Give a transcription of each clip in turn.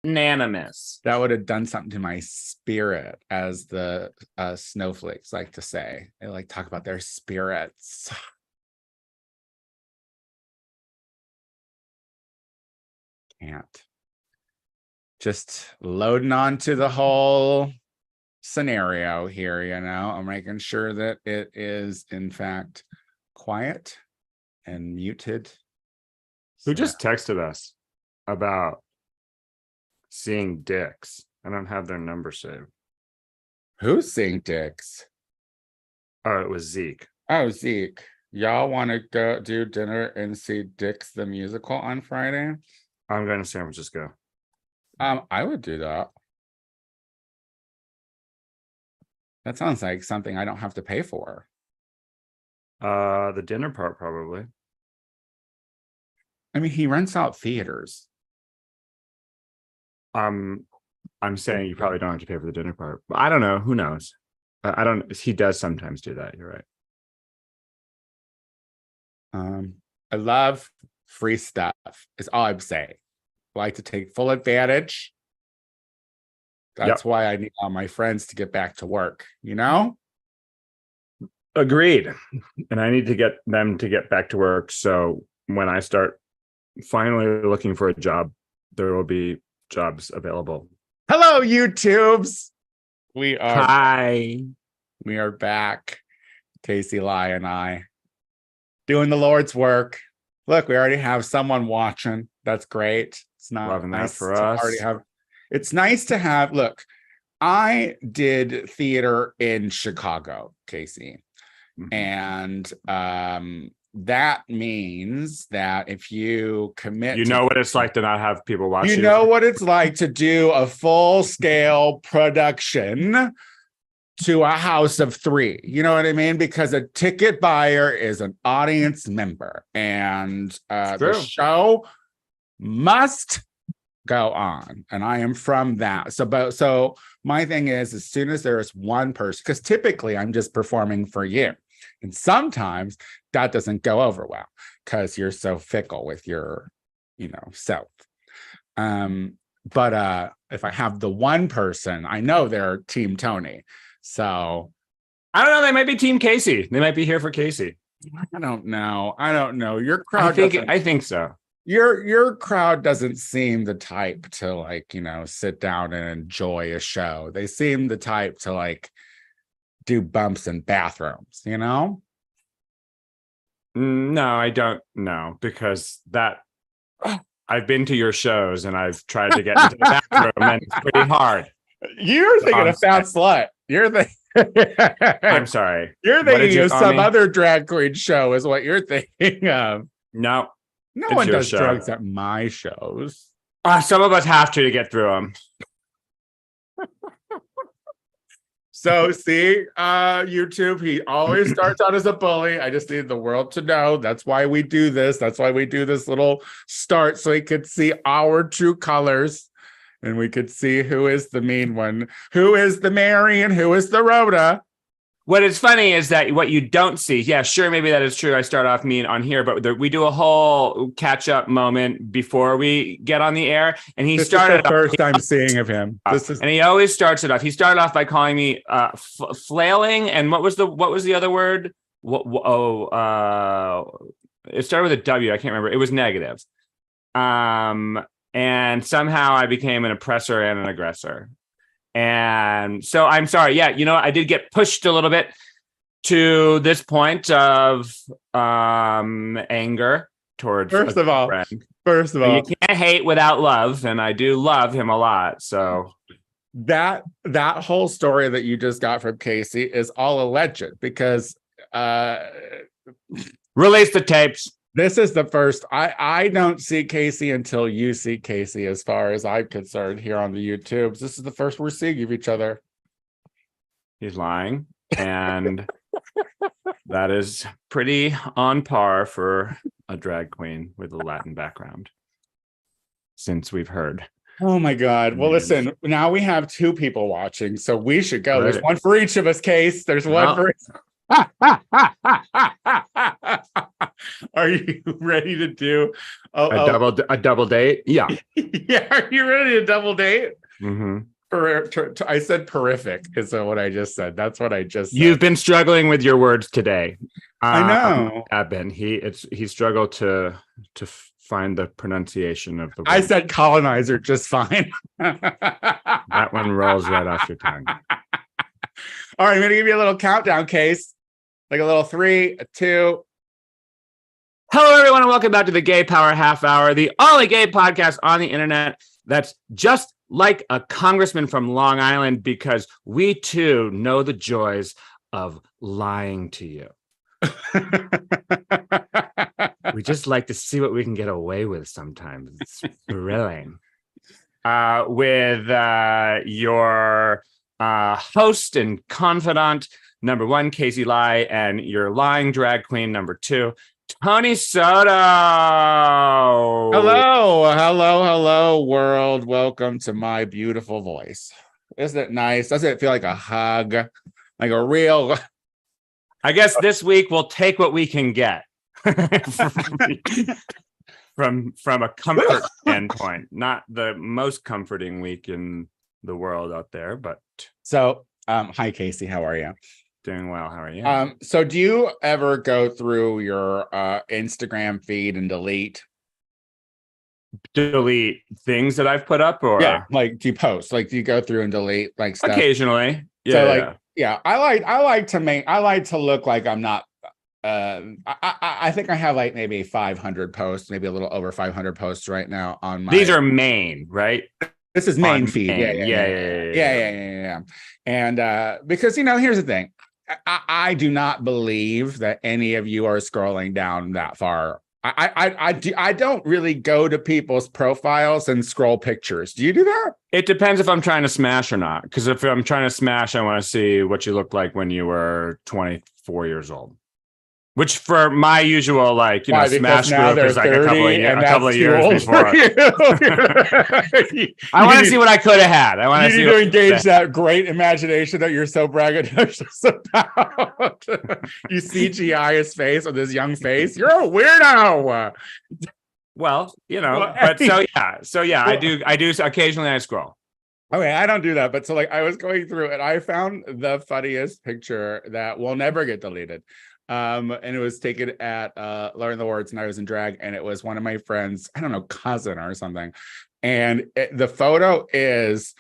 Unanimous. That would have done something to my spirit, as the snowflakes like to say. They like talk about their spirits. Can't. Just loading on to the whole scenario here, I'm making sure that it is in fact quiet and muted. Who just texted us about seeing dicks? I don't have their number saved. Who's seeing dicks? Oh, it was Zeke. Oh, Zeke. Y'all want to go do dinner and see Dicks the Musical on Friday? I'm going to San Francisco. I would do that. That sounds like something I don't have to pay for. The dinner part, probably. I mean, he rents out theaters. I'm saying you probably don't have to pay for the dinner part. But I don't know. Who knows? I don't. He does sometimes do that. You're right. I love free stuff. Is all I'm saying. I like to take full advantage. That's why I need all my friends to get back to work. Agreed. And I need to get them to get back to work. So when I start finally looking for a job, there will be jobs available. Hello, YouTubes. Hi. We are back. Casey Lai and I doing the Lord's work. Look, we already have someone watching. That's great. It's not loving nice that for us. It's nice to have. Look, I did theater in Chicago, Casey. Mm-hmm. And that means that if you commit, what it's like to not have people watch you. know what it's like to do a full-scale production to a house of 3. You know what I mean? Because a ticket buyer is an audience member, and the show must go on. And I am from that. So my thing is, as soon as there is one person, because typically I'm just performing for you. And sometimes that doesn't go over well because you're so fickle with your, self. But if I have the one person, I know they're Team Tony. So I don't know. They might be Team Casey. They might be here for Casey. I don't know. Your crowd. I think so. Your crowd doesn't seem the type to sit down and enjoy a show. They seem the type to do bumps in bathrooms, No, I don't know, because I've been to your shows and I've tried to get into the bathroom and it's pretty hard. You're thinking of Fat Slut. I'm sorry. You're thinking of some other drag queen show is what you're thinking of. No one does drugs at my shows. Some of us have to get through them. So see, YouTube, he always starts out as a bully. I just need the world to know. That's why we do this. That's why we do this little start, so he could see our true colors. And we could see who is the mean one, who is the Mary, and who is the Rhoda. What is funny is that what you don't see, sure, maybe that is true. I start off mean on here, but we do a whole catch-up moment before we get on the air. And this started is the first time seeing of him. And he always starts it off. He started off by calling me flailing. And what was the other word? It started with a W. I can't remember. It was negative. And somehow I became an oppressor and an aggressor. And so I'm sorry. I did get pushed a little bit to this point of anger towards. First of all, you can't hate without love, and I do love him a lot. So that whole story that you just got from Casey is all alleged, because release the tapes. This is the first. I don't see Casey until you see Casey, as far as I'm concerned, here on the YouTubes. This is the first we're seeing of each other. He's lying. And that is pretty on par for a drag queen with a Latin background, since we've heard. Oh my God. Well, listen, now we have 2 people watching, so we should go. There's one for each of us, Case. There's one for Are you ready to do a double date? Yeah. Yeah, are you ready to double date? Mm-hmm. I said horrific is what I just said. That's what I just said. You've been struggling with your words today. I know. I've been. He struggled to find the pronunciation of the word. I said colonizer just fine. That one rolls right off your tongue. All right, I'm gonna give you a little countdown case, like a little 3, a 2. Hello, everyone, and welcome back to the Gay Power Half Hour, the only gay podcast on the internet that's just like a congressman from Long Island, because we too know the joys of lying to you. We just like to see what we can get away with sometimes. It's thrilling. With your host and confidant, number 1, Casey Lai, and your lying drag queen, number 2, Tony Soto. Hello, world. Welcome to my beautiful voice. Isn't it nice? Doesn't it feel like a hug? Like a real... I guess this week we'll take what we can get from a comfort standpoint. Not the most comforting week in the world out there, but... So, hi, Casey. How are you? Doing well. How are you? So do you ever go through your Instagram feed and delete things that I've put up, or like do you post? Like do you go through and delete like stuff? Occasionally. I like to look like I'm not I think I have like maybe 500 posts, maybe a little over 500 posts right now on my... These are main, right? This is main feed. Yeah. And because here's the thing. I do not believe that any of you are scrolling down that far. I don't really go to people's profiles and scroll pictures. Do you do that? It depends if I'm trying to smash or not. Because if I'm trying to smash, I want to see what you looked like when you were 24 years old. Which for my usual, smash group is like a couple of years before. I want to see what I could have had. I want to see to engage that great imagination that you're so braggadocious about. You CGI his face with his young face. You're a weirdo. Well, but so yeah, I do occasionally I scroll. Okay, I don't do that, but so I was going through and I found the funniest picture that will never get deleted. And it was taken at Learn the Words, and I was in drag, and it was one of my friends, I don't know, cousin or something. And the photo is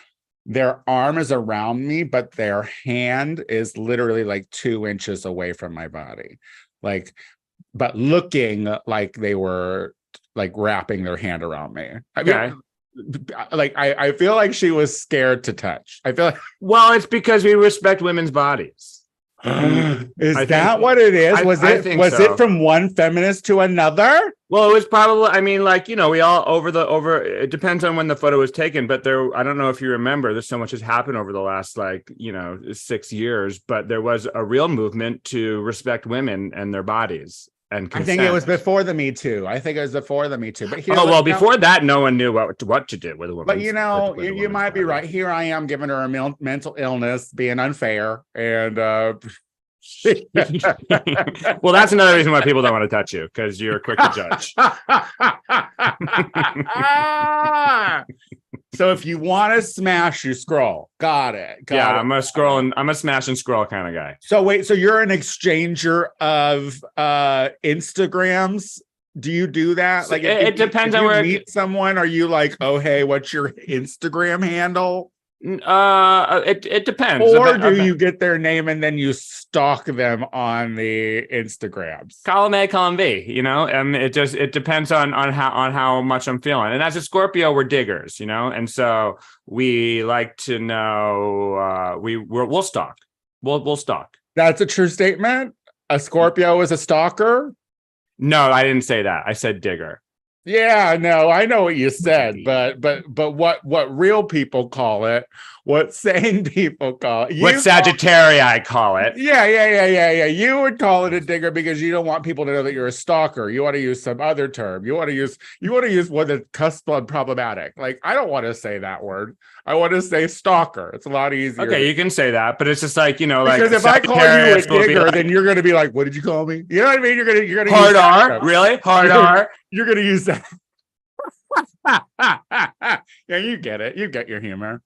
their arm is around me, but their hand is literally like 2 inches away from my body. But looking like they were wrapping their hand around me. I mean, I feel like she was scared to touch. I feel like, well, it's because we respect women's bodies. Is that what it is? Was it from one feminist to another? Well, it was probably, we all it depends on when the photo was taken, but I don't know if you remember, there's so much has happened over the last 6 years, but there was a real movement to respect women and their bodies and consent. I think it was before the Me Too. But before that, no one knew what to do with a woman. But you might be right. Here I am giving her a mental illness, being unfair, and well, that's another reason why people don't want to touch you, because you're quick to judge. So if you want to smash, you scroll. Got it. I'm a scroll and I'm a smash and scroll kind of guy. So wait, so you're an exchanger of Instagrams? Do you do that? It depends on where you meet someone. Are you like, oh hey, what's your Instagram handle? It depends. Or do you get their name and then you stalk them on the Instagrams? Column A, column B. It depends on how much I'm feeling. And as a Scorpio, we're diggers, and so we like to know. We'll stalk. We'll stalk. That's a true statement. A Scorpio is a stalker. No, I didn't say that. I said digger. Yeah, no, I know what you said, but what real people call it, what sane people call it, What Sagittarii I call it. yeah. You would call it a digger because you don't want people to know that you're a stalker. You want to use some other term. You want to use one that's cusp on problematic. Like, I don't want to say that word. I want to say stalker. It's a lot easier. Okay, you can say that, but it's just like, you know, like, because if I call you a digger, like, then you're going to be like, "What did you call me?" You know what I mean? You're gonna hard use R, really hard R. You're gonna use that. Yeah, you get it. You get your humor.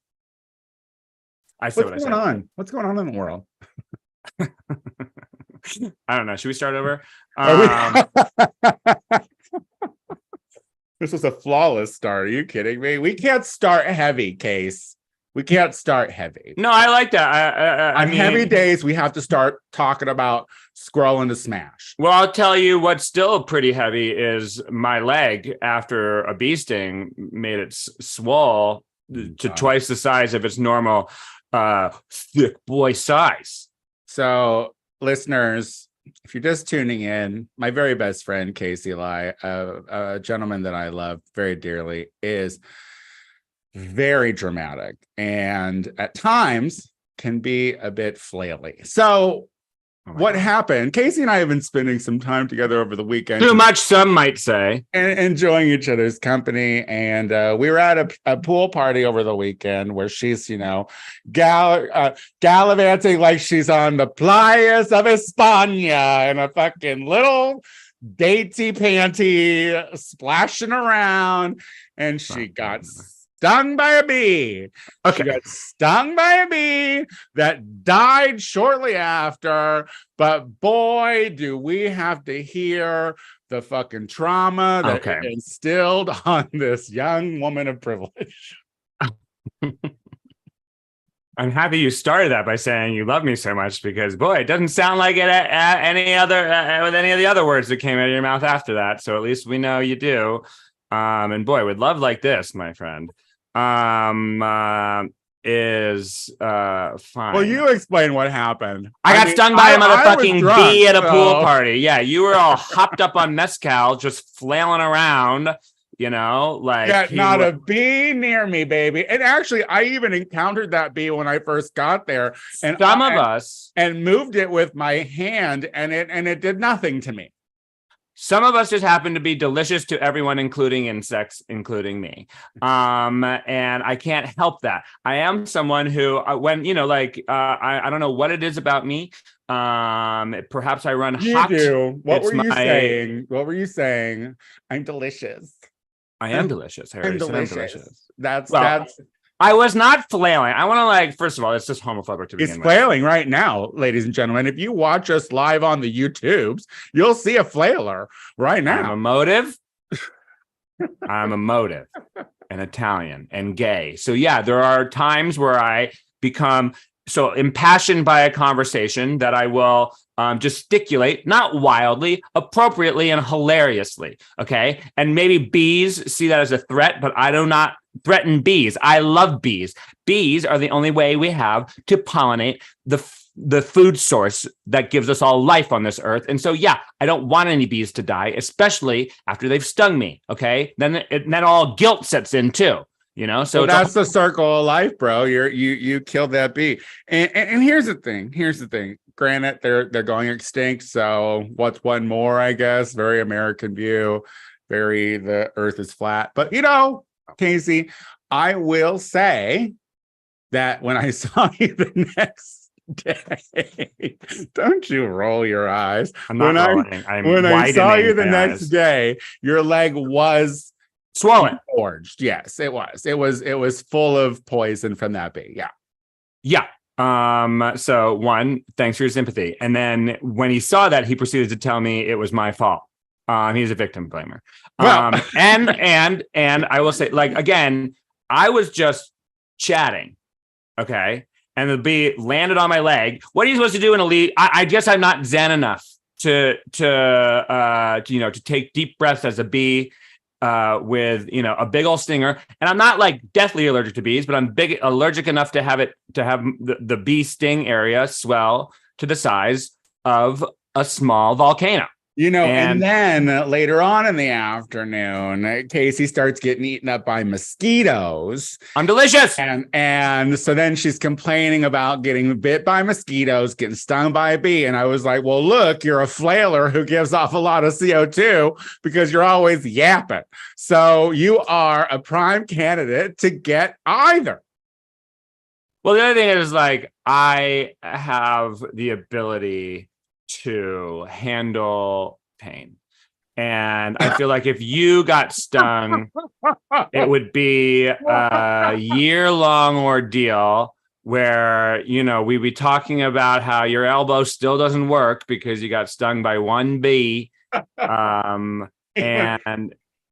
What's going on? What's going on in the world? I don't know. Should we start over? This was a flawless start. Are you kidding me? We can't start heavy, Case. We can't start heavy. No, I like that. On heavy days, we have to start talking about scrolling to smash. Well, I'll tell you what's still pretty heavy is my leg after a bee sting made it swole to twice the size of its normal thick boy size. So, listeners, if you're just tuning in, my very best friend, Casey Lai, a gentleman that I love very dearly, is very dramatic and at times can be a bit flaily. So what happened? Casey and I have been spending some time together over the weekend. Too much, some might say. And enjoying each other's company. And we were at a pool party over the weekend where she's, you know, gallivanting like she's on the playas of España in a fucking little datey panty splashing around. And she got stung by a bee. Okay. She got stung by a bee that died shortly after. But boy, do we have to hear the fucking trauma that it instilled on this young woman of privilege. I'm happy you started that by saying you love me so much, because boy, it doesn't sound like it any other with any of the other words that came out of your mouth after that. So at least we know you do. And boy, with love like this, my friend, is fine. Well, you explain what happened. I got stung by a motherfucking bee at a pool party. Yeah, you were all hopped up on mezcal, just flailing around, you know, like not a bee near me, baby. And actually, I even encountered that bee when I first got there, and and moved it with my hand, and it did nothing to me. Some of us just happen to be delicious to everyone, including insects, including me. And I can't help that. I am someone who, when, you know, like, I don't know what it is about me. Perhaps I run hot. You do. What were you saying? What were you saying? I'm delicious. I am delicious. I'm delicious. That's I was not flailing. I want to, like, first of all, it's just homophobic to begin with. It's flailing right now, ladies and gentlemen. If you watch us live on the YouTubes, you'll see a flailer right now. I'm emotive and Italian and gay. So yeah, there are times where I become so impassioned by a conversation that I will gesticulate, not wildly, appropriately and hilariously. Okay. And maybe bees see that as a threat, but I do not threaten bees. I love bees. Bees are the only way we have to pollinate the food source that gives us all life on this earth. And so, yeah, I don't want any bees to die, especially after they've stung me. Okay. Then all guilt sets in too. You know, so that's the circle of life, bro. You killed that bee. And here's the thing. Granted, they're going extinct. So what's one more, I guess? Very American view. Very the earth is flat. But you know, Casey, I will say that when I saw you the next day, don't you roll your eyes. When I saw you the next day, your leg was swollen, gorged. Yes, it was. It was full of poison from that bee. Yeah. So one, thanks for your sympathy. And then when he saw that, he proceeded to tell me it was my fault. He's a victim blamer. And I will say, like, again, I was just chatting. Okay. And the bee landed on my leg. What are you supposed to do in a league? I guess I'm not zen enough to take deep breaths as a bee. With, you know, a big old stinger, and I'm not like deathly allergic to bees, but I'm allergic enough to have the bee sting area swell to the size of a small volcano. And then later on in the afternoon, Casey starts getting eaten up by mosquitoes. I'm delicious. And so then she's complaining about getting bit by mosquitoes, getting stung by a bee. And I was like, well, look, you're a flailer who gives off a lot of CO2 because you're always yapping. So you are a prime candidate to get either. Well, the other thing is, like, I have the ability to handle pain. And I feel like if you got stung, it would be a year-long ordeal where, we'd be talking about how your elbow still doesn't work because you got stung by one bee. And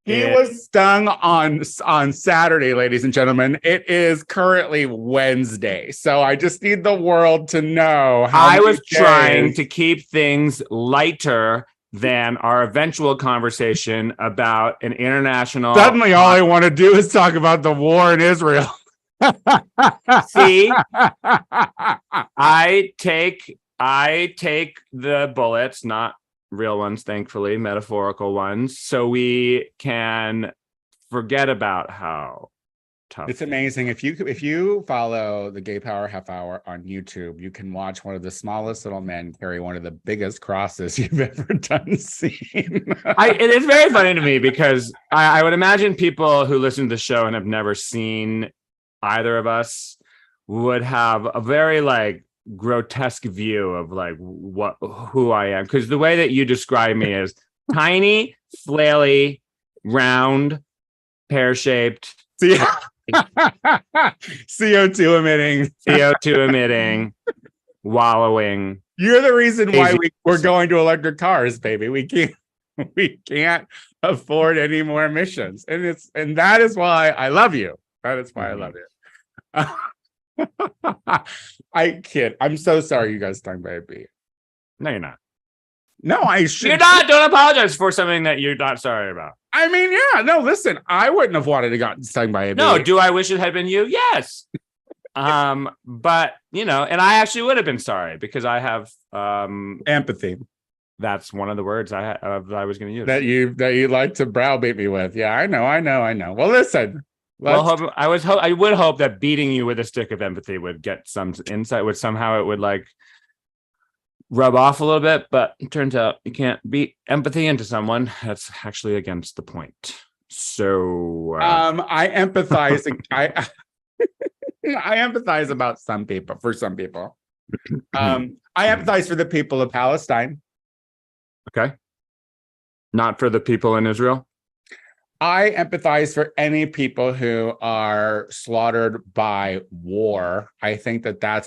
he was stung on Saturday, ladies and gentlemen. It is currently Wednesday. So I just need the world to know how I was trying to keep things lighter than our eventual conversation about an international. Suddenly, all I want to do is talk about the war in Israel. See, I take the bullets, not real ones, thankfully, metaphorical ones, so we can forget about how tough it's amazing. If you follow the Gay Power Half Hour on YouTube, you can watch one of the smallest little men carry one of the biggest crosses you've ever seen. It is very funny to me because I would imagine people who listen to the show and have never seen either of us would have a very grotesque view of who I am, because the way that you describe me is tiny, flaily, round, pear-shaped, CO2 emitting, wallowing. You're the reason why we're going to electric cars, baby. We can't afford any more emissions, and that is why I love you. That is why I love you. I kid. I'm so sorry you got stung by a bee. No, you're not. No, I should. You're not. Don't apologize for something that you're not sorry about. I mean, yeah. No, listen. I wouldn't have wanted to get stung by a bee. No. Do I wish it had been you? Yes. But and I actually would have been sorry because I have empathy. That's one of the words I was going to use. That you like to browbeat me with. Yeah, I know. Well, listen. I would hope that beating you with a stick of empathy would get some insight, would somehow it would rub off a little bit, but it turns out you can't beat empathy into someone. That's actually against the point. So I empathize. I empathize about some people. For some people, I empathize for the people of Palestine. Okay, not for the people in Israel. I empathize for any people who are slaughtered by war. I think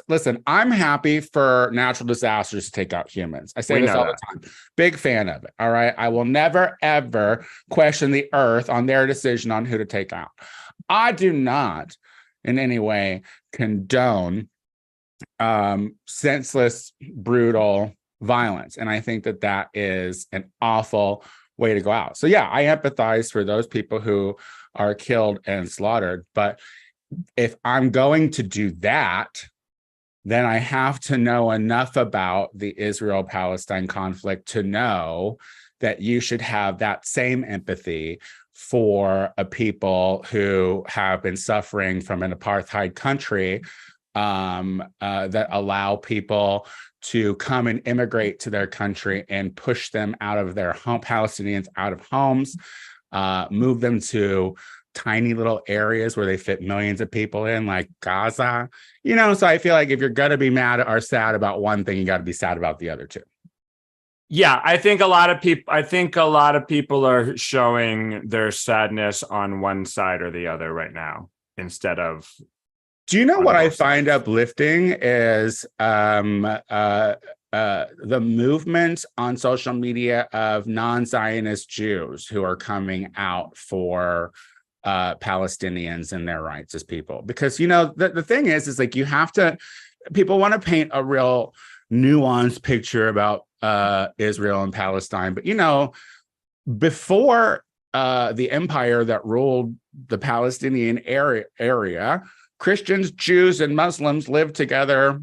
listen, I'm happy for natural disasters to take out humans. I say this all the time. Big fan of it. All right. I will never, ever question the earth on their decision on who to take out. I do not in any way condone senseless, brutal violence. And I think that is an awful way to go out. So yeah, I empathize for those people who are killed and slaughtered. But if I'm going to do that, then I have to know enough about the Israel-Palestine conflict to know that you should have that same empathy for a people who have been suffering from an apartheid country that allow people to come and immigrate to their country and push them out of their home, Palestinians out of homes, move them to tiny little areas where they fit millions of people in, like Gaza. So I feel like if you're going to be mad or sad about one thing, you got to be sad about the other two. Yeah, I think a lot of people are showing their sadness on one side or the other right now instead of. Do you know what I find uplifting is the movement on social media of non-Zionist Jews who are coming out for Palestinians and their rights as people? Because, the thing is you have to, people want to paint a real nuanced picture about Israel and Palestine. But, before the empire that ruled the Palestinian area, Christians, Jews, and Muslims lived together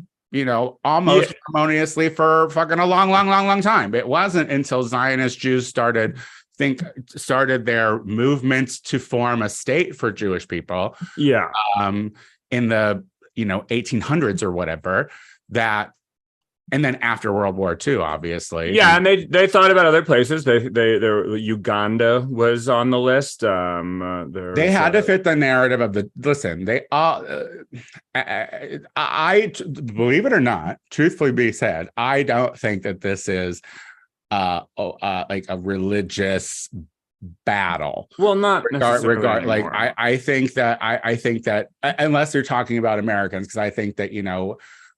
almost harmoniously for fucking a long time. It wasn't until Zionist Jews started their movements to form a state for Jewish people. Yeah. In the 1800s or whatever, that, and then after World War II, obviously. Yeah, and they thought about other places. Uganda was on the list. They had to fit the narrative of the. Listen, they all. I believe it or not, truthfully be said, I don't think that this is like a religious battle. Well, not necessarily like I think that unless you're talking about Americans, because I think that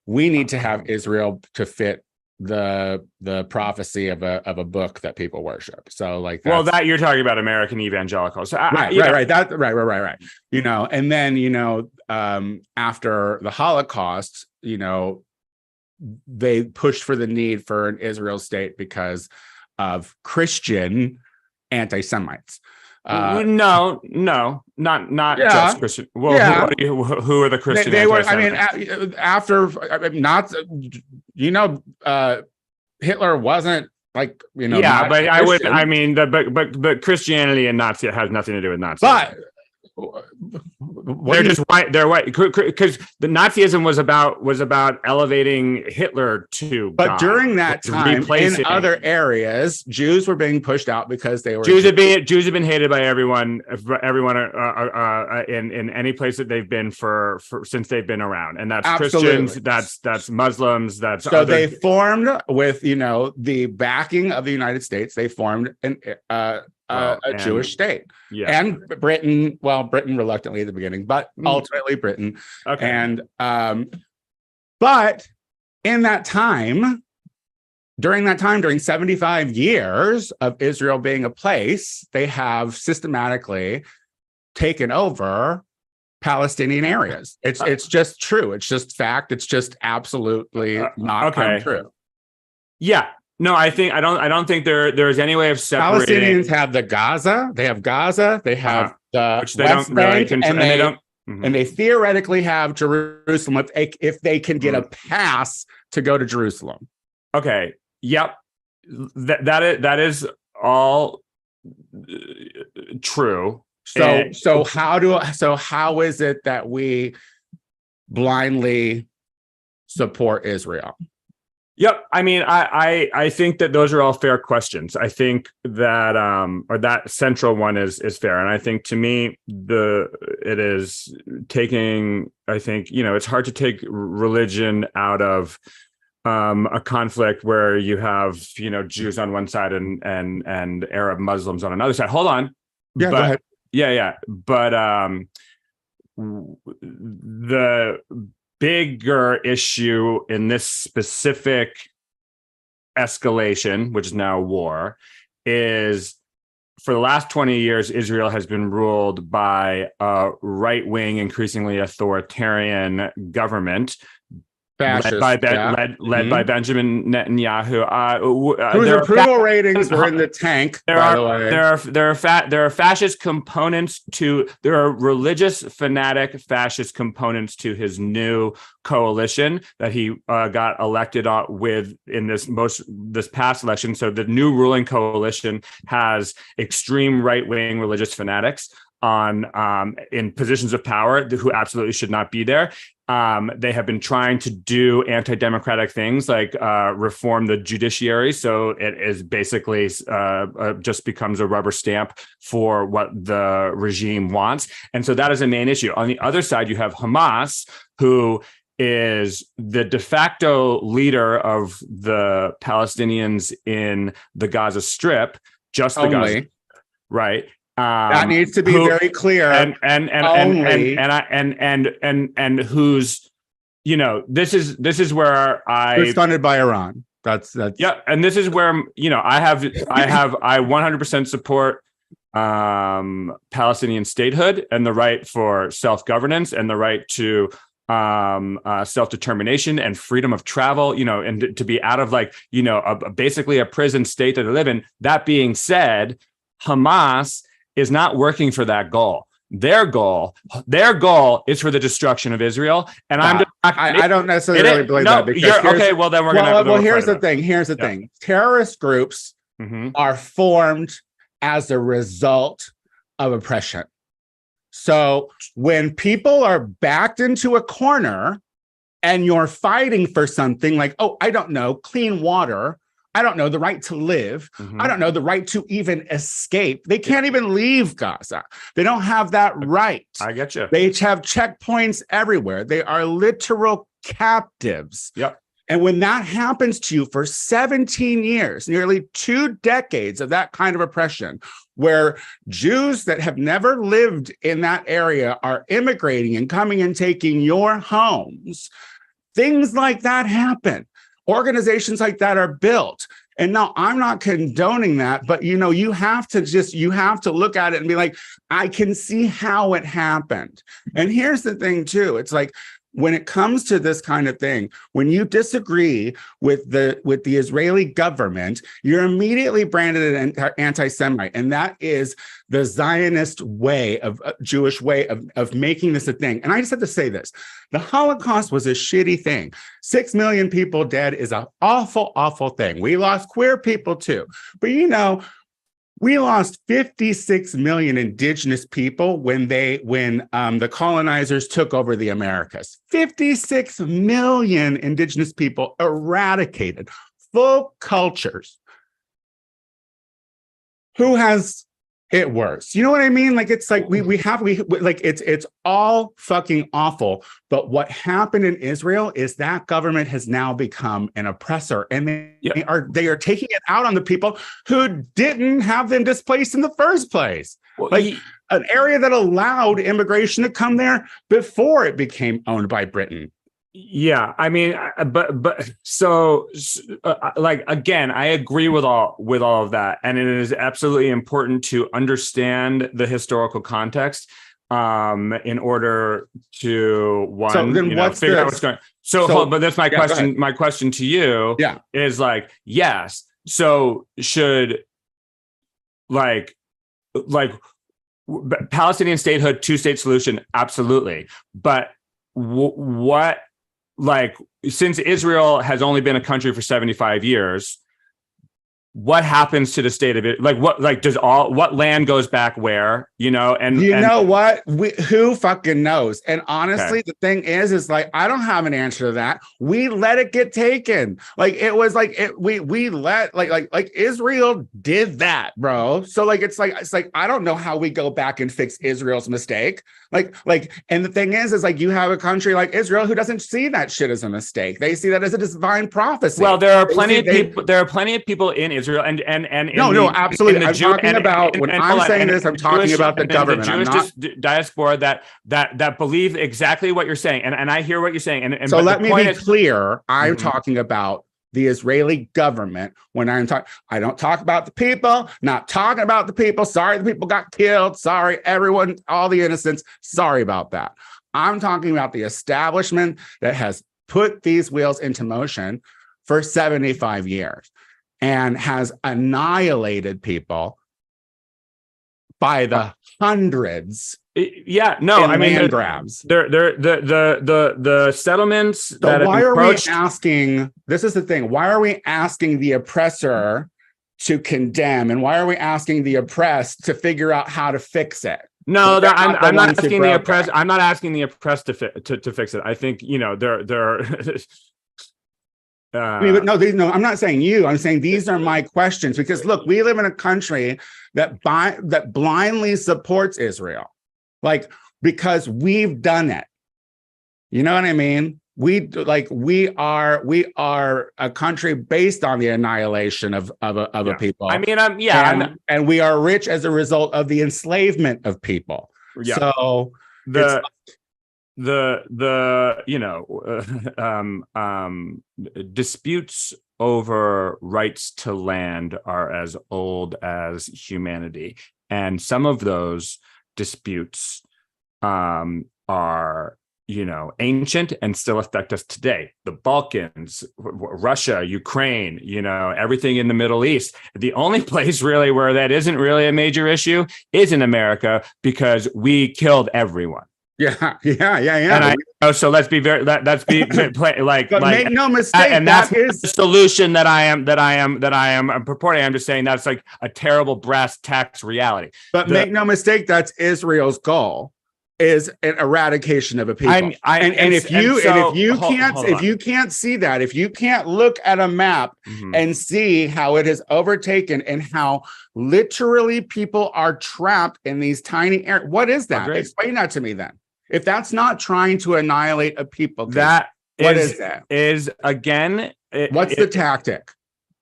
we need to have Israel to fit the prophecy of a book that people worship. So like, that you're talking about American evangelicals. So right. And then after the Holocaust, they pushed for the need for an Israel state because of Christian anti-Semites. No, not just Christian. Well, yeah. Who are the Christian? They were. I mean, after not, Hitler wasn't like Yeah, but I would. I mean, but Christianity and Nazi has nothing to do with Nazi. But they're just white. They're white because the Nazism was about elevating Hitler to. But God, in other areas, Jews were being pushed out because they were Jews have been hated by everyone in any place that they've been for since they've been around, and that's absolutely. Christians, that's Muslims, that's so they formed with the backing of the United States. They formed a Jewish state, and Britain reluctantly at the beginning, but ultimately Britain. Okay. And but in that time, during 75 years of Israel being a place, they have systematically taken over Palestinian areas. It's just true. It's just fact. It's just absolutely not untrue. Yeah. No, I don't think there's any way of separating. Palestinians have the Gaza. They have Gaza. They have the West Bank, and they theoretically have Jerusalem if they can get a pass to go to Jerusalem. Okay. Yep. That is all true. So how is it that we blindly support Israel? Yep. I mean, I think that those are all fair questions. I think that or that central one is fair. And I think to me, it is taking, I think, it's hard to take religion out of a conflict where you have, Jews on one side and Arab Muslims on another side. Hold on. Yeah, go ahead. Yeah. But the bigger issue in this specific escalation, which is now war, is for the last 20 years, Israel has been ruled by a right-wing, increasingly authoritarian government led by Benjamin Netanyahu, whose approval ratings are in the tank. There are fascist components there are religious fanatic fascist components to his new coalition that he got elected with in this past election. So the new ruling coalition has extreme right-wing religious fanatics in positions of power who absolutely should not be there. They have been trying to do anti-democratic things like reform the judiciary, so it is basically just becomes a rubber stamp for what the regime wants. And so that is a main issue. On the other side, you have Hamas, who is the de facto leader of the Palestinians in the Gaza Strip, just the Gaza, right? That needs to be very clear. And who's, this is where who's funded by Iran. That's yeah. And this is where, I 100% support Palestinian statehood and the right for self-governance and the right to self-determination and freedom of travel, and to be out of basically a prison state that they live in. That being said, Hamas is not working for that goal. Their goal is for the destruction of Israel. And I'm just I don't necessarily believe that, because okay. Well, then we're gonna. Well, here's the thing. Here's the thing. Terrorist groups are formed as a result of oppression. So when people are backed into a corner and you're fighting for something like, oh, I don't know, clean water. I don't know, the right to live. I don't know, the right to even escape. They can't even leave Gaza. They don't have that right. I get you. They have checkpoints everywhere. They are literal captives. Yep. And when that happens to you for 17 years, nearly 2 decades of that kind of oppression, where Jews that have never lived in that area are immigrating and coming and taking your homes, things like that happen. Organizations like that are built. And now I'm not condoning that, but you have to look at it and be like, I can see how it happened. And here's the thing too. It's like, when it comes to this kind of thing, when you disagree with the Israeli government, you're immediately branded an anti-Semite. And that is the Zionist way of Jewish way of making this a thing. And I just have to say this. The Holocaust was a shitty thing. 6 million people dead is an awful, awful thing. We lost queer people too. But we lost 56 million indigenous people when the colonizers took over the Americas. 56 million indigenous people eradicated, full cultures. Who has it worse? You know what I mean? Like, it's like it's all fucking awful. But what happened in Israel is that government has now become an oppressor, and they are taking it out on the people who didn't have them displaced in the first place. Well, an area that allowed immigration to come there before it became owned by Britain. Yeah, I mean, but so like, again, I agree with all of that, and it is absolutely important to understand the historical context in order to figure out what's going. But that's my question. My question to you is like, yes. So should like Palestinian statehood, 2-state solution? Absolutely, but what? Like, since Israel has only been a country for 75 years, what happens to the state of it? Like, what land goes back where, and know what? Who fucking knows? And honestly, the thing is like, I don't have an answer to that. We let it get taken. Like, it was like, we let like Israel did that, bro. So like, it's like, I don't know how we go back and fix Israel's mistake. And the thing is like, you have a country like Israel who doesn't see that shit as a mistake. They see that as a divine prophecy. Well, there are plenty of people in Israel and no, absolutely. I'm talking about I'm talking about the government. The Jewish diaspora that believe exactly what you're saying, and I hear what you're saying. And so let me be clear. I'm talking about the Israeli government. When I don't talk about the people. Not talking about the people. Sorry, the people got killed. Sorry, everyone, all the innocents. Sorry about that. I'm talking about the establishment that has put these wheels into motion for 75 years. And has annihilated people by the hundreds. Yeah, no, I mean, grabs. The settlements. So that why are we asking? This is the thing. Why are we asking the oppressor to condemn, and why are we asking the oppressed to figure out how to fix it? No, I'm not asking the oppressed. I'm not asking the oppressed to fix it. I think they're. I'm not saying you. I'm saying these are my questions, because look, we live in a country that blindly supports Israel, like, because we've done it. You know what I mean? We are a country based on the annihilation of a people. I mean, and we are rich as a result of the enslavement of people. Yeah. So disputes over rights to land are as old as humanity, and some of those disputes are ancient and still affect us today. The Balkans, Russia, Ukraine, everything in the Middle East. The only place really where that isn't really a major issue is in America, because we killed everyone. Yeah. And so let's be let's be like, make no mistake, and that's the solution that I am purporting. I'm just saying that's like a terrible brass tacks reality. But make no mistake, that's Israel's goal, is an eradication of a people. If you can't see that, if you can't look at a map and see how it has overtaken and how literally people are trapped in these tiny areas, what is that? Explain that to me then. If that's not trying to annihilate a people, what is that? What's the tactic?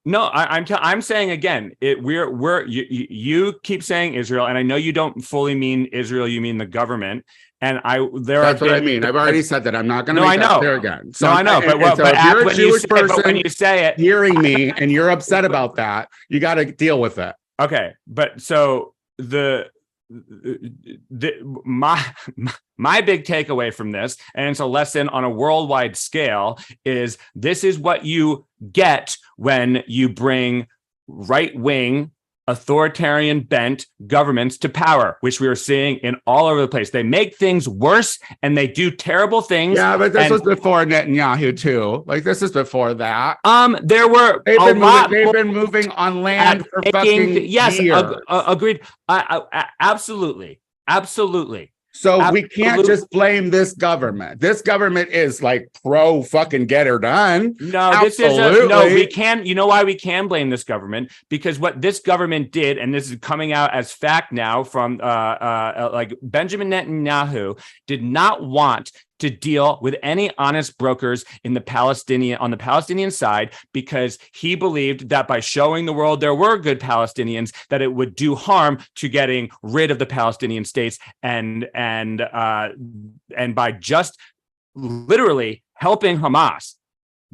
No, I'm saying again, you keep saying Israel, and I know you don't fully mean Israel. You mean the government, and that's what I mean. I've already said that. I'm not going to make that clear again. So I know, but if you're a Jewish person, when you say it, hearing me, and you're upset about that, you got to deal with it. Okay, but so my big takeaway from this, and it's a lesson on a worldwide scale, is this is what you get when you bring right-wing, authoritarian bent governments to power, which we are seeing in all over the place. They make things worse and they do terrible things. Yeah, but this was before Netanyahu too. Like, this is before that. They've been moving on land for fucking years. Agreed. Absolutely. So we can't just blame this government. This government is like pro fucking get her done. No, we can. You know why we can blame this government? Because what this government did, and this is coming out as fact now from like Benjamin Netanyahu, did not want to deal with any honest brokers on the Palestinian side, because he believed that by showing the world there were good Palestinians, that it would do harm to getting rid of the Palestinian states, and by just literally helping Hamas.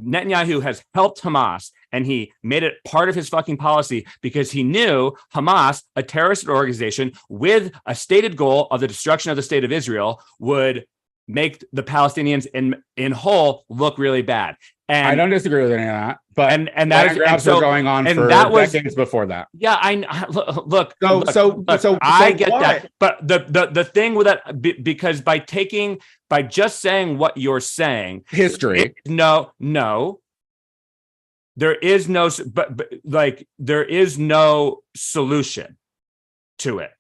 Netanyahu has helped Hamas, and he made it part of his fucking policy because he knew Hamas, a terrorist organization with a stated goal of the destruction of the state of Israel, would make the Palestinians in whole look really bad. And I don't disagree with any of that, but and that is going on for decades before that. Yeah, look. So I get that, but the thing with that, because by just saying what you're saying, history, there is no solution to it.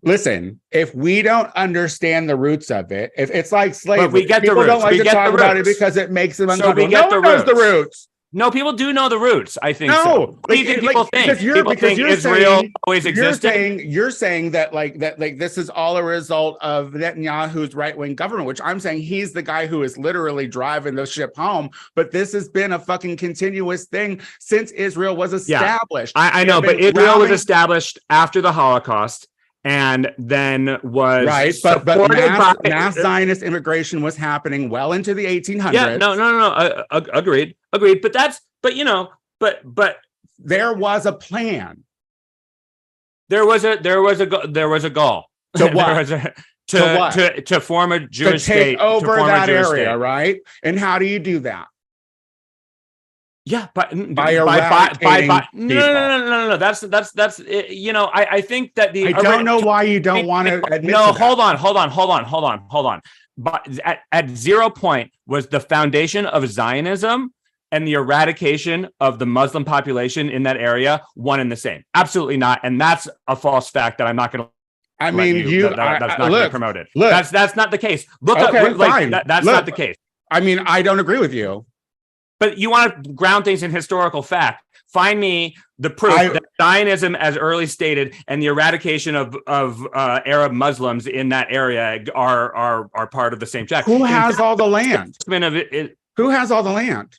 Listen, if we don't understand the roots of it, if it's like slavery, we get people the roots. Don't like to talk about it because it makes them uncomfortable. No one knows the roots. No, people do know the roots. I think no. So. People think Israel always existed. You're saying that like this is all a result of Netanyahu's right-wing government, which I'm saying he's the guy who is literally driving the ship home. But this has been a fucking continuous thing since Israel was established. Yeah, I know, but Israel was established after the Holocaust. And then was but mass Zionist immigration was happening well into the 1800s. Yeah, no. Agreed. But there was a plan. There was a goal. To what? To form a Jewish state, to take over that area, right? And how do you do that? Yeah, by no. That's I think that I don't know why you don't want to admit. No, hold on. But at 0 point was the foundation of Zionism and the eradication of the Muslim population in that area one and the same. Absolutely not, and that's a false fact that I'm not going to. That's not going to promote it. That's not the case. That's not the case. I mean, I don't agree with you. But you want to ground things in historical fact. Find me the proof that Zionism, as early stated, and the eradication of Arab Muslims in that area are part of the same track. Who has all the land? Who has all the land?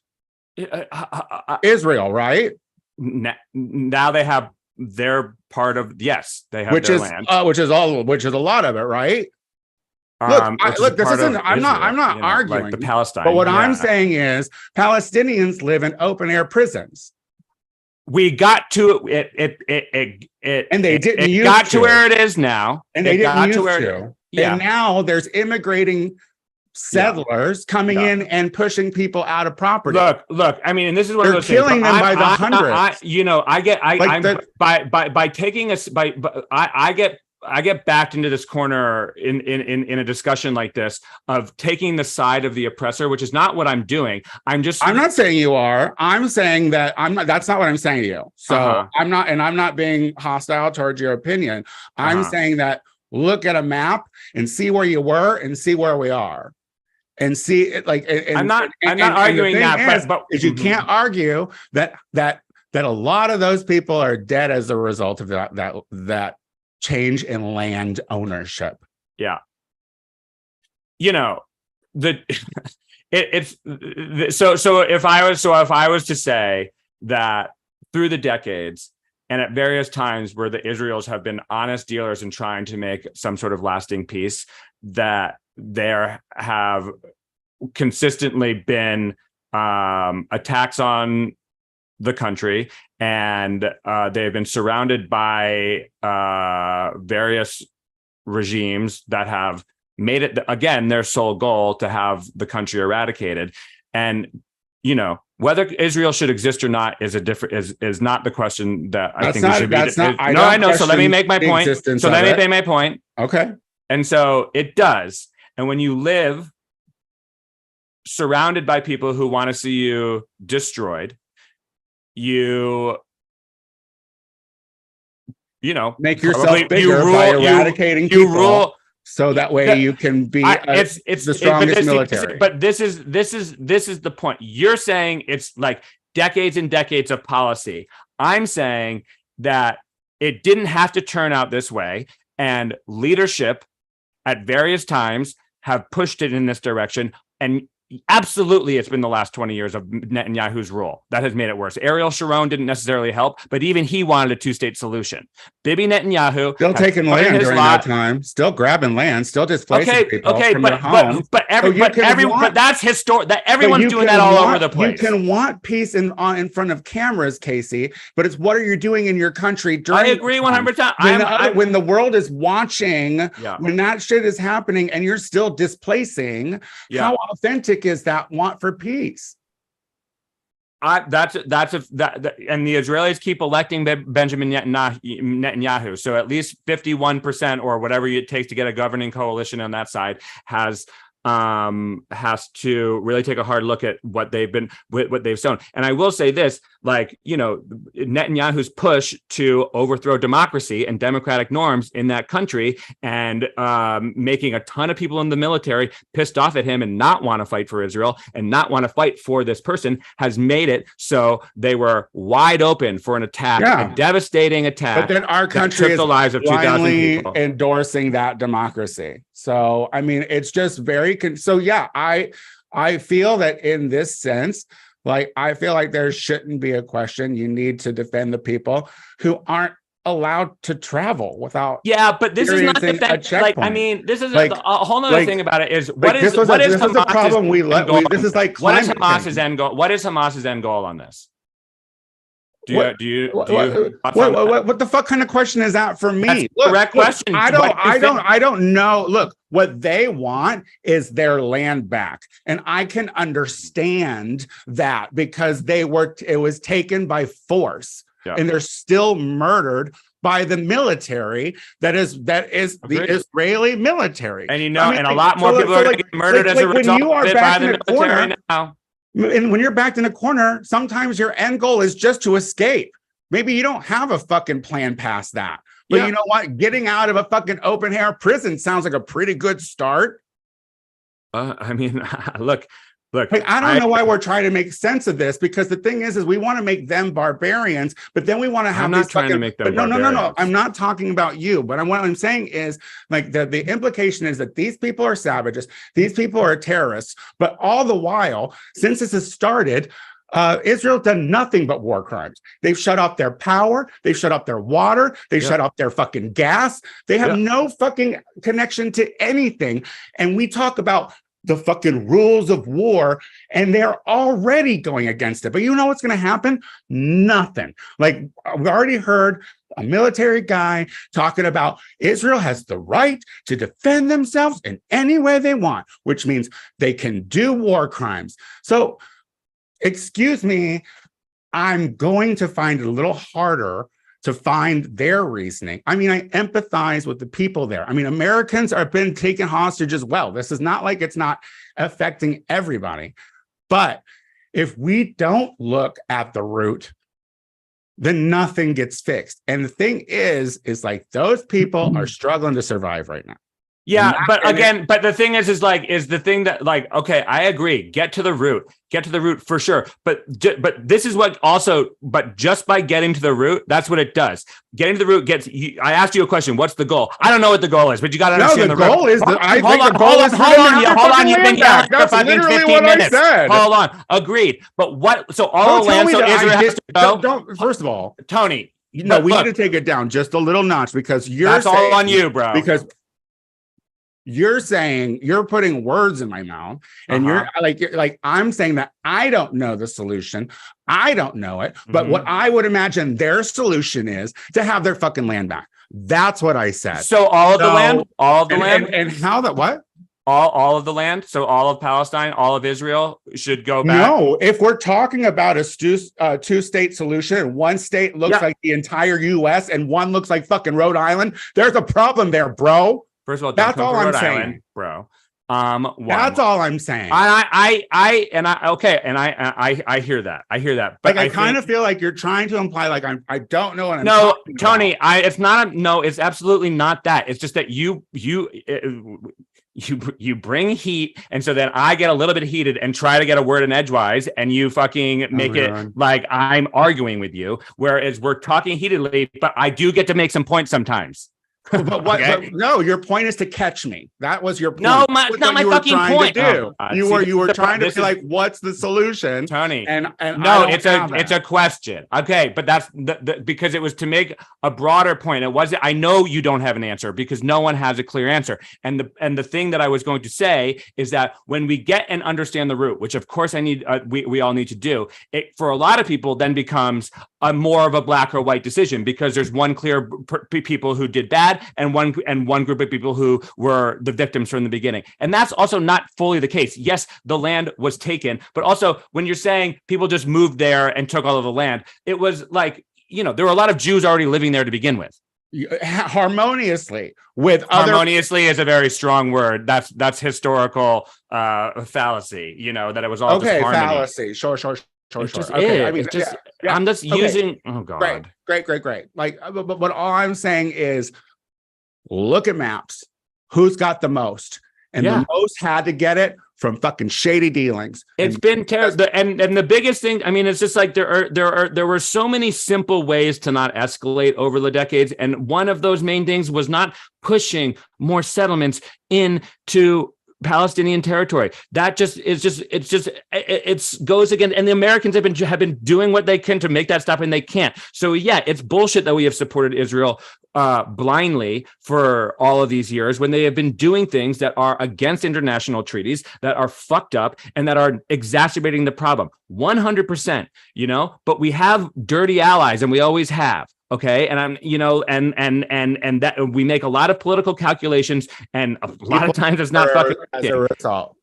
Israel, right? Now they have their part of. Yes, they have their land, which is a lot of it, right? Look, this isn't. I'm not arguing like the Palestine. But what I'm saying is, Palestinians live in open air prisons. We got to it, and they didn't. It got to where it is now, and they didn't use to. Yeah. And now there's immigrating settlers coming in and pushing people out of property. Look. I mean, and this is one They're of those things. killing them by the hundreds. I get backed into this corner in a discussion like this of taking the side of the oppressor, which is not what I'm doing. I'm not saying you are. I'm saying that I'm not. That's not what I'm saying to you. So I'm not being hostile towards your opinion. I'm saying that look at a map and see where you were and see where we are. And see it like I'm not arguing that, but you can't argue that a lot of those people are dead as a result of that change in land ownership. Yeah. You know, so if I was to say that through the decades and at various times where the Israels have been honest dealers in trying to make some sort of lasting peace, that there have consistently been attacks on the country, and they've been surrounded by various regimes that have made it again their sole goal to have the country eradicated. And you know, whether Israel should exist or not is not the question that I think we should be. I know. So let me make my point. Okay. And so it does. And when you live surrounded by people who want to see you destroyed, you make yourself bigger by eradicating people, so that way you can be the strongest military. But this is the point. You're saying it's like decades and decades of policy. I'm saying that it didn't have to turn out this way, and leadership at various times have pushed it in this direction. And absolutely, it's been the last 20 years of Netanyahu's rule that has made it worse. Ariel Sharon didn't necessarily help, but even he wanted a two-state solution. Bibi Netanyahu still taking land during that time, still grabbing land, still displacing people from their homes. But that's historic. That everyone's doing that all over the place. You can want peace in front of cameras, Casey, but it's what are you doing in your country during? I agree 100%. When the world is watching, when that shit is happening, and you're still displacing, how authentic is that want for peace? And the Israelis keep electing Benjamin Netanyahu. So at least 51% or whatever it takes to get a governing coalition on that side has to really take a hard look at what they've shown. And I will say this, Netanyahu's push to overthrow democracy and democratic norms in that country, and making a ton of people in the military pissed off at him and not want to fight for Israel and not want to fight for this person, has made it so they were wide open for an attack, a devastating attack. But then our country is the lives of 2,000 people endorsing that democracy. So, I mean, it's just very, I feel that in this sense, I feel like there shouldn't be a question. You need to defend the people who aren't allowed to travel without. Yeah, but this is not a checkpoint. This is a whole other thing about it. What is Hamas's end goal? What is Hamas's end goal on this? What the fuck kind of question is that for me? Correct question. I don't know. Look, what they want is their land back, and I can understand that because it was taken by force, and they're still murdered by the military. That is the Israeli military, and and a lot more people are getting murdered as a result of it by the military now. And when you're backed in a corner, sometimes your end goal is just to escape. Maybe you don't have a fucking plan past that. But you know what? Getting out of a fucking open air prison sounds like a pretty good start. Look. I don't know why we're trying to make sense of this, because the thing is we want to make them barbarians, but then we want to have. I'm not trying to make them. No. I'm not talking about you, but what I'm saying is the implication is that these people are savages, these people are terrorists, but all the while, since this has started, Israel's done nothing but war crimes. They've shut off their power. They've shut off their water. They've shut off their fucking gas. They have no fucking connection to anything. And we talk about the fucking rules of war, and they're already going against it. But you know what's going to happen? Nothing. Like, we already heard a military guy talking about Israel has the right to defend themselves in any way they want, which means they can do war crimes. So, excuse me, I'm going to find it a little harder to find their reasoning. I mean, I empathize with the people there. I mean, Americans have been taken hostage as well. This is not like it's not affecting everybody. But if we don't look at the root, then nothing gets fixed. And the thing is like those people are struggling to survive right now. Yeah, but again, but the thing is the thing that, like, okay, I agree. Get to the root for sure. But this is what also, but just by getting to the root, that's what it does. Getting to the root gets. I asked you a question. What's the goal? I don't know what the goal is, but you got to understand the goal root. is. Hold on. You've been yelling for fucking 15 minutes. Hold on. Agreed. But what? So all the land. So Israel has to go. Don't. First of all, Tony. No, we need to take it down just a little notch because that's all on you, bro. Because you're saying, you're putting words in my mouth, and you're like I'm saying that I don't know the solution. I don't know it. But what I would imagine their solution is to have their fucking land back. That's what I said. So all of the land, and how that what? All of the land, so all of Palestine, all of Israel should go back. No, if we're talking about a two-state solution, and one state looks like the entire U.S. and one looks like fucking Rhode Island, there's a problem there, bro. First of all, that's all I'm saying, Island, bro. That's all I'm saying. I hear that. I hear that. But I kind of feel like you're trying to imply like I don't know what I'm No, Tony, it's not it's absolutely not that. It's just that you bring heat, and so then I get a little bit heated and try to get a word in edgewise, and you fucking make it like I'm arguing with you, whereas we're talking heatedly, but I do get to make some points sometimes. But what? Okay. But no, your point is to catch me. That was your point. No, it's not my fucking point. You were trying to be like, what's the solution, Tony? And no, it's a question. Okay, but that's because it was to make a broader point. It wasn't. I know you don't have an answer because no one has a clear answer. And the thing that I was going to say is that when we get and understand the root, which of course I need, we all need to do, it for a lot of people then becomes a more of a black or white decision because there's one clear people who did bad and one group of people who were the victims from the beginning. And that's also not fully the case. Yes, the land was taken, but also when you're saying people just moved there and took all of the land, it was like, there were a lot of Jews already living there to begin with. Harmoniously harmoniously is a very strong word. That's historical fallacy, that it was all just harmony. Fallacy. Sure. Okay. I mean, I'm just using. Oh God. Great. Like, but all I'm saying is, look at maps. Who's got the most? And the most had to get it from fucking shady dealings. It's been terrible. And the biggest thing, I mean, it's just like there were so many simple ways to not escalate over the decades, and one of those main things was not pushing more settlements into Palestinian territory. That it goes again. And the Americans have been doing what they can to make that stop, and they can't. So yeah, it's bullshit that we have supported Israel blindly for all of these years when they have been doing things that are against international treaties, that are fucked up, and that are exacerbating the problem. 100%, but we have dirty allies, and we always have. Okay. And I'm, and that we make a lot of political calculations, and a lot of times it's not fucking as a result.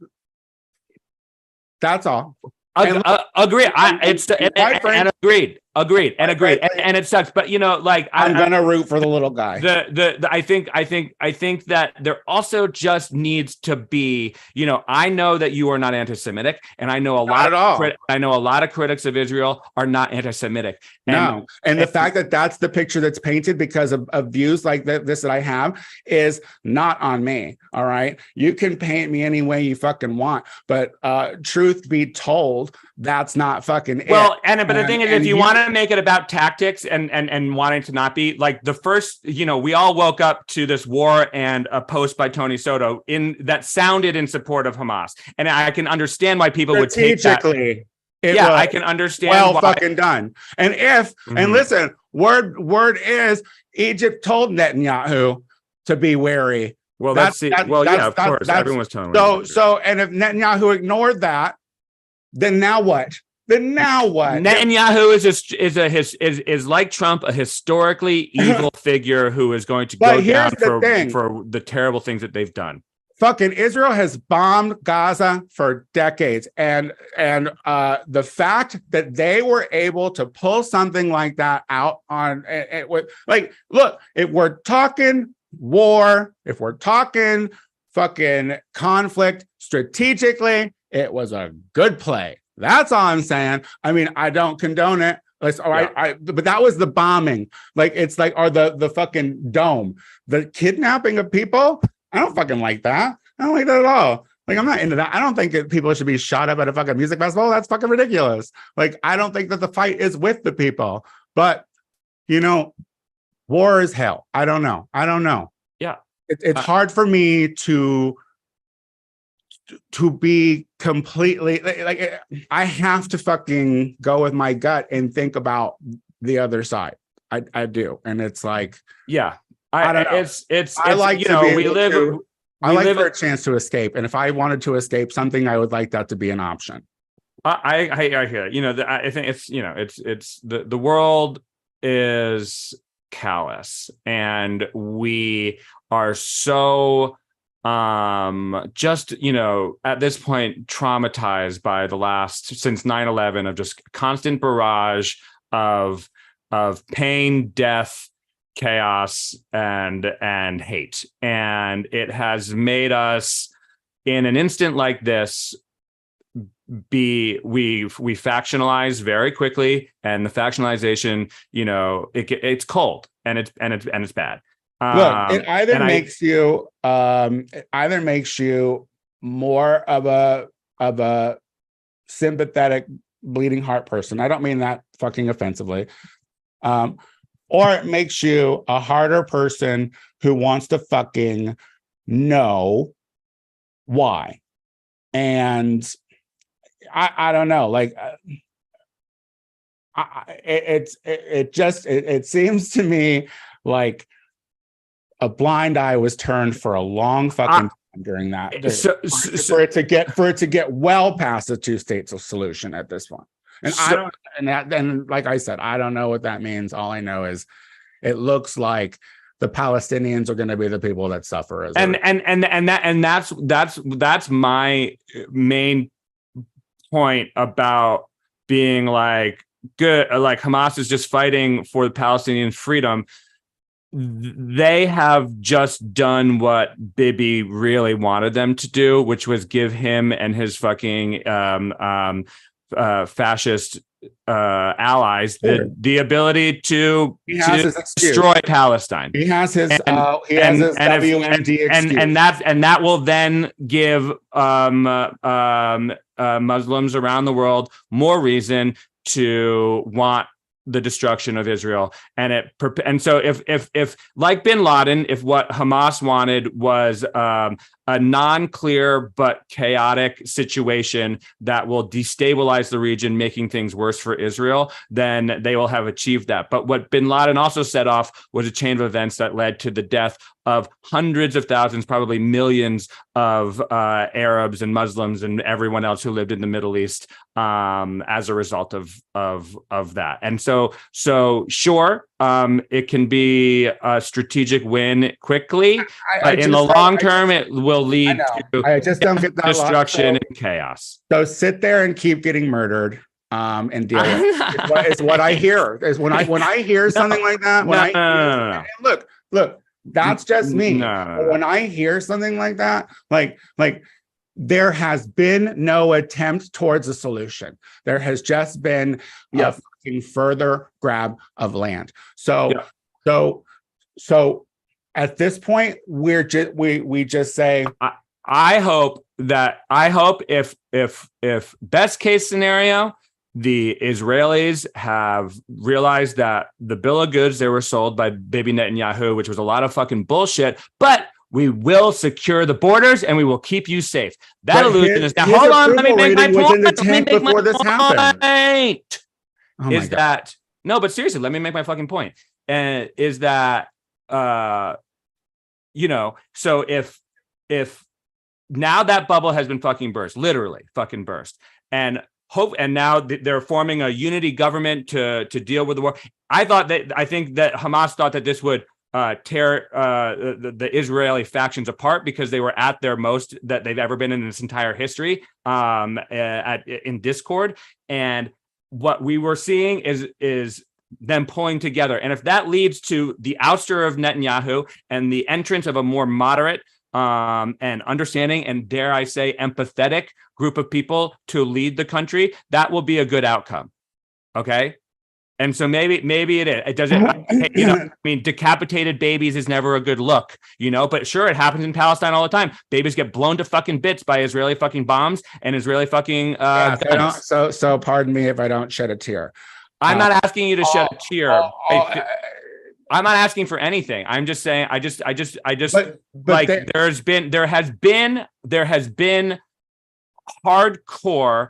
That's all. Agree. Agreed. And it sucks, but I'm gonna root for the little guy. I think that there also just needs to be, I know that you are not anti-Semitic, and I know a lot of critics of Israel are not anti-Semitic. And the fact that that's the picture that's painted because of views like this that I have is not on me. All right, you can paint me any way you fucking want, but truth be told, that's not fucking well. But the thing is, if you want to make it about tactics and wanting to not be like the first, we all woke up to this war and a post by Tony Soto that sounded in support of Hamas, and I can understand why people would take that. I can understand. Fucking done. And and listen, word is Egypt told Netanyahu to be wary Well, That's yeah, of course, everyone was telling me. So, and if Netanyahu ignored that, then now what? Netanyahu is like Trump, a historically evil figure who is going to go down for the terrible things that they've done. Fucking Israel has bombed Gaza for decades, and the fact that they were able to pull something like that out on it with, like, look, if we're talking war, if we're talking fucking conflict strategically, it was a good play. That's all I'm saying. I mean, I don't condone it. But that was the bombing. Like, it's like, or the fucking dome, the kidnapping of people. I don't fucking like that. I don't like that at all. Like, I'm not into that. I don't think that people should be shot up at a fucking music festival. That's fucking ridiculous. Like, I don't think that the fight is with the people. But, war is hell. I don't know. Yeah. It's hard for me to be completely like I have to fucking go with my gut and think about the other side. I do. And it's like, yeah, I don't know. It's I like I like for a chance to escape. And if I wanted to escape something, I would like that to be an option. I hear it. I think it's the world is callous, and we are so just at this point traumatized by the last since 9/11 of just constant barrage of pain, death, chaos, and hate. And it has made us, in an instant like this, we factionalize very quickly, and the factionalization, it's cold and it's bad. Look, it either makes you more of a sympathetic bleeding heart person. I don't mean that fucking offensively. Or it makes you a harder person who wants to fucking know why. And I don't know, like, it seems to me like a blind eye was turned for a long fucking time during that, for it to get well past the two-state solution at this point. And like I said, I don't know what that means. All I know is it looks like the Palestinians are going to be the people that suffer as that's my main point about being like, good, like Hamas is just fighting for the Palestinian freedom. They have just done what Bibi really wanted them to do, which was give him and his fucking fascist allies the ability to destroy Palestine. He has his WMD excuse. And that will then give Muslims around the world more reason to want the destruction of Israel. And so if like bin Laden, if what Hamas wanted was a non-clear but chaotic situation that will destabilize the region, making things worse for Israel, then they will have achieved that. But what bin Laden also set off was a chain of events that led to the death of hundreds of thousands, probably millions of Arabs and Muslims and everyone else who lived in the Middle East as a result of that. And so sure, it can be a strategic win quickly, but in the long term, it will lead to I just don't get that destruction and chaos. So sit there and keep getting murdered. And deal with it. It's what I hear. Is when I hear something like that. No. Look. That's just me. No. When I hear something like that, like there has been no attempt towards a solution. There has just been a fucking further grab of land. So at this point, we just say, I hope if best case scenario, the Israelis have realized that the bill of goods they were sold by Bibi Netanyahu, which was a lot of fucking bullshit, but we will secure the borders and we will keep you safe. That illusion is now. Hold on, let me make my point. Before this happened. Is that no? But seriously, let me make my fucking point. And is that So if now that bubble has been fucking burst, literally fucking burst, and now they're forming a unity government to deal with the war. I think that Hamas thought that this would tear the Israeli factions apart, because they were at their most that they've ever been in this entire history, in discord. And what we were seeing is them pulling together. And if that leads to the ouster of Netanyahu and the entrance of a more moderate and understanding, and dare I say empathetic group of people to lead the country, that will be a good outcome. Okay. And so maybe it is. It doesn't, I mean, decapitated babies is never a good look, but sure, it happens in Palestine all the time. Babies get blown to fucking bits by Israeli fucking bombs and Israeli fucking guns. So pardon me if I don't shed a tear. I'm not asking you to shed a tear. I'm not asking for anything. I'm just saying, there has been hardcore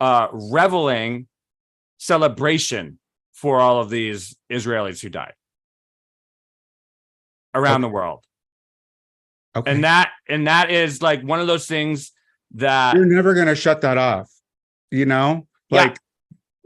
reveling celebration for all of these Israelis who died around the world. Okay. And that is like one of those things that you're never going to shut that off,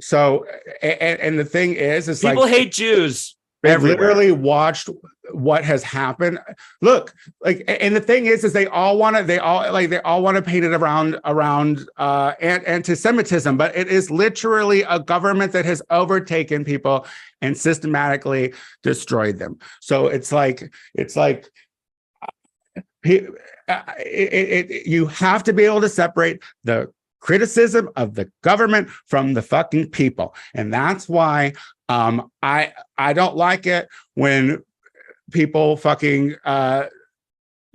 So, and the thing is, it's people hate Jews. They've literally watched what has happened. Look, and the thing is they all want to paint it around anti-Semitism, but it is literally a government that has overtaken people and systematically destroyed them. So it's like you have to be able to separate the criticism of the government from the fucking people, and that's why I don't like it when people fucking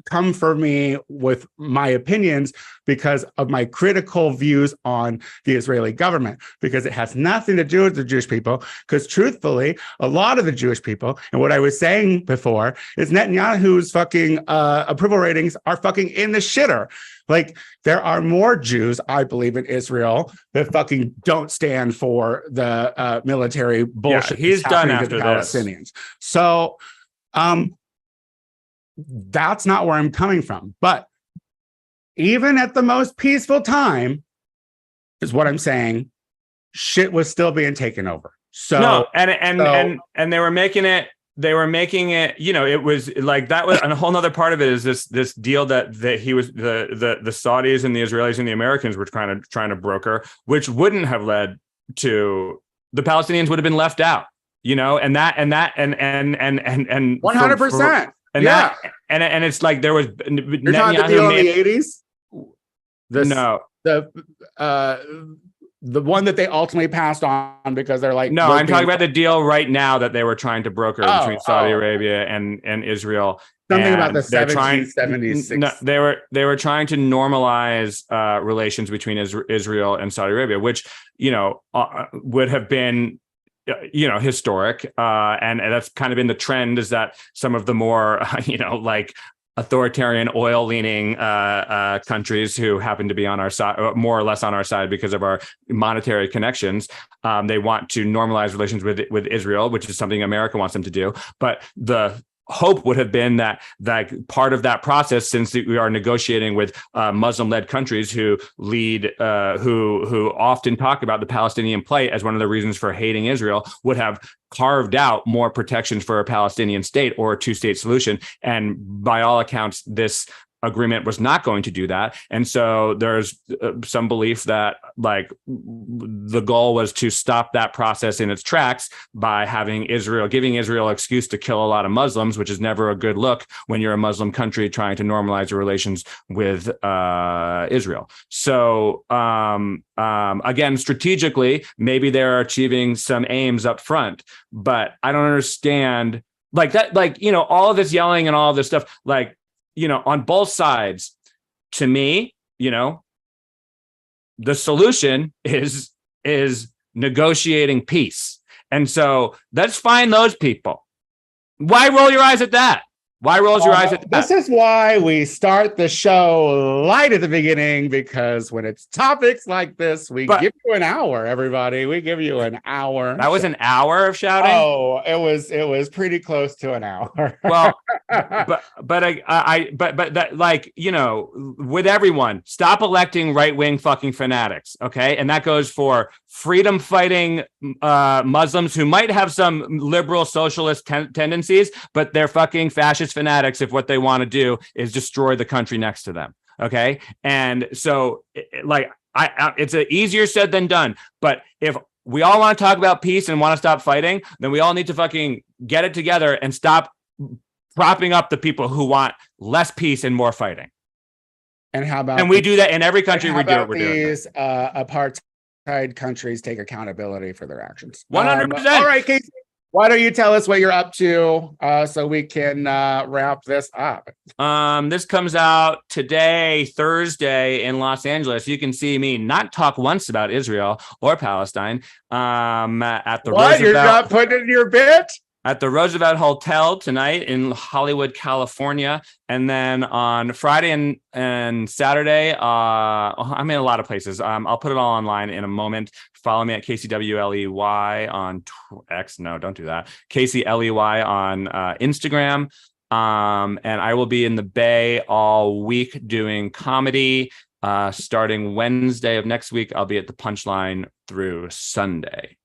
come for me with my opinions because of my critical views on the Israeli government, because it has nothing to do with the Jewish people. Because truthfully, a lot of the Jewish people, and what I was saying before, is Netanyahu's fucking approval ratings are fucking in the shitter. Like, there are more Jews, I believe, in Israel that fucking don't stand for the military bullshit. Yeah, he's done after the Palestinians. So, that's not where I'm coming from. But even at the most peaceful time, is what I'm saying, shit was still being taken over. So no, and they were making it, it was like that was, and a whole nother part of it is this deal that he was the Saudis and the Israelis and the Americans were trying to broker, which wouldn't have led to, the Palestinians would have been left out, and 100%. And yeah. And it's like there was You're talking the deal in the 80s? The one that they ultimately passed on because they're like, no, I'm talking about the deal right now that they were trying to broker between Saudi Arabia and Israel. Something about the 1776. No, they were trying to normalize relations between Israel and Saudi Arabia, which would have been historic, and that's kind of been the trend, is that some of the more like authoritarian, oil leaning countries who happen to be on our side, more or less on our side because of our monetary connections, they want to normalize relations with Israel, which is something America wants them to do. But the hope would have been that part of that process, since we are negotiating with Muslim-led countries who lead, who often talk about the Palestinian plight as one of the reasons for hating Israel, would have carved out more protections for a Palestinian state or a two-state solution. And by all accounts, this agreement was not going to do that. And so there's some belief that like the goal was to stop that process in its tracks by giving Israel an excuse to kill a lot of Muslims, which is never a good look when you're a Muslim country trying to normalize your relations with Israel. So again, strategically, maybe they're achieving some aims up front, but I don't understand like that, all of this yelling and all of this stuff, like, on both sides. To me, the solution is negotiating peace. And so let's find those people. Why roll your eyes at that? Why rolls your eyes at that? This is why we start the show light at the beginning, because when it's topics like this, we give you an hour, everybody. We give you an hour. That was an hour of shouting? Oh, it was pretty close to an hour. Well, but that, like, you know, with everyone, stop electing right-wing fucking fanatics, okay? And that goes for freedom fighting Muslims who might have some liberal socialist tendencies, but they're fucking fascist fanatics if what they want to do is destroy the country next to them. Okay. And so like, it's easier said than done. But if we all want to talk about peace and want to stop fighting, then we all need to fucking get it together and stop propping up the people who want less peace and more fighting. And how about, and we do that in every country we do it. We're these apartheid countries take accountability for their actions. 100%. All right, Casey. Why don't you tell us what you're up to so we can wrap this up? This comes out today, Thursday, in Los Angeles. You can see me not talk once about Israel or Palestine at the Roosevelt. You're not putting it in your bit? At the Roosevelt Hotel tonight in Hollywood, California. And then on Friday and Saturday, I'm in a lot of places. I'll put it all online in a moment. Follow me at KCWLEY on X. No, don't do that. KCLEY on Instagram. And I will be in the Bay all week doing comedy. Starting Wednesday of next week, I'll be at the Punchline through Sunday.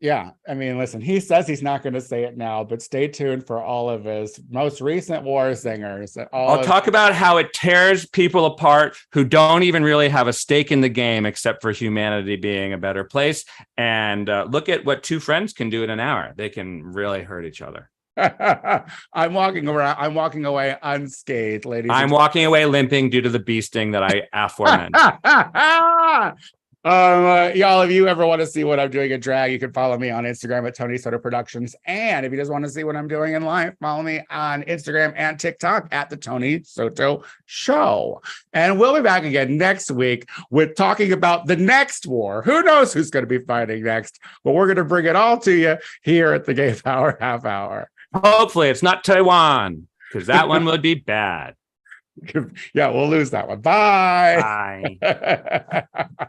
Yeah, I mean, listen, he says he's not going to say it now, but stay tuned for all of his most recent war singers. I'll talk about how it tears people apart who don't even really have a stake in the game except for humanity being a better place. And look at what two friends can do in an hour. They can really hurt each other. I'm walking away unscathed, ladies. I'm walking away limping due to the bee sting that I aforementioned. Y'all, if you ever want to see what I'm doing in drag, you can follow me on Instagram at Tony Soto Productions. And if you just want to see what I'm doing in life, follow me on Instagram and TikTok at the Tony Soto Show. And we'll be back again next week with talking about the next war. Who knows who's going to be fighting next, but we're going to bring it all to you here at the Gay Power Half Hour. Hopefully it's not Taiwan, because that one would be bad. Yeah, we'll lose that one. Bye. Bye.